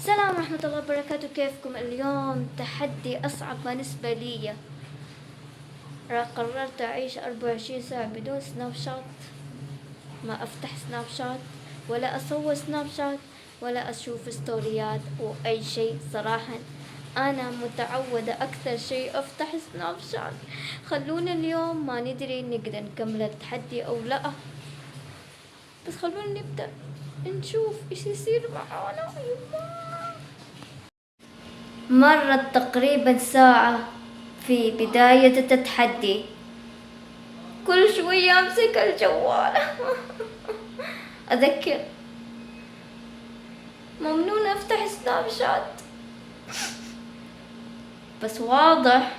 السلام ورحمة الله وبركاته. كيفكم اليوم؟ تحدي أصعب بالنسبة لي. قررت أعيش 24 ساعة بدون سناب شات، ما أفتح سناب شات ولا أصور سناب شات ولا أشوف ستوريات أو أي شيء. صراحة أنا متعودة أكثر شيء أفتح سناب شات. خلونا اليوم ما ندري نقدر نكمل التحدي أو لا، بس خلونا نبدأ نشوف إيش يصير معانا. مرت تقريبا ساعة في بداية التحدي. كل شوية أمسك الجوال أذكر ممنوع أفتح سناب شات، بس واضح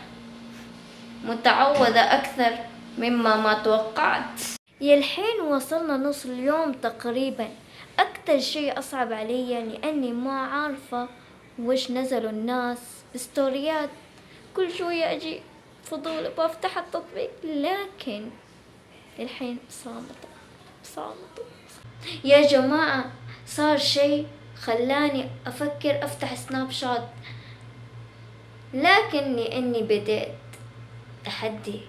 متعودة أكثر مما ما توقعت. الحين وصلنا نص اليوم تقريبا. أكتر شيء أصعب علي لأني ما عارفة وش نزلوا الناس ستوريات. كل شوية أجي فضول بفتح التطبيق، لكن الحين صامتة. يا جماعة صار شيء خلاني أفكر أفتح سناب شات، لكن لأني بديت تحدي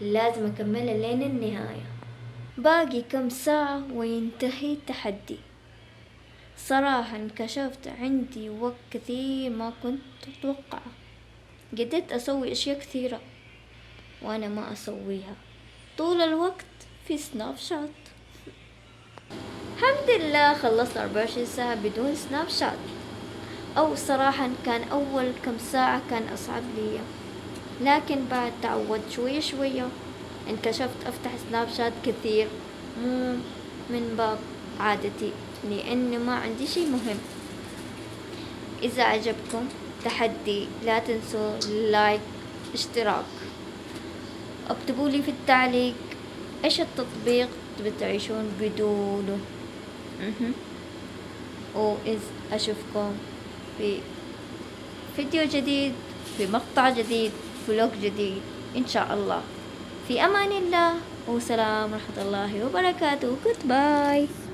لازم أكمله لين النهاية. باقي كم ساعة وينتهي التحدي. صراحة انكشفت عندي وقت كثير ما كنت أتوقعه. قدرت أسوي أشياء كثيرة وأنا ما أسويها طول الوقت في سناب شات. الحمد لله خلصت 24 ساعة بدون سناب شات. أو صراحة كان أول كم ساعة كان أصعب لي، لكن بعد تعودت شوية شوية. انكشفت أفتح سناب شات كثير، مو من باب عادتي لأنه ما عندي شي مهم. إذا عجبكم تحدي لا تنسوا لايك اشتراك. اكتبوا لي في التعليق ايش التطبيق بتعيشون بدونه. وإذ أشوفكم في فيديو جديد، في مقطع جديد، فلوق جديد إن شاء الله. في أمان الله، وسلام ورحمة الله وبركاته. Goodbye.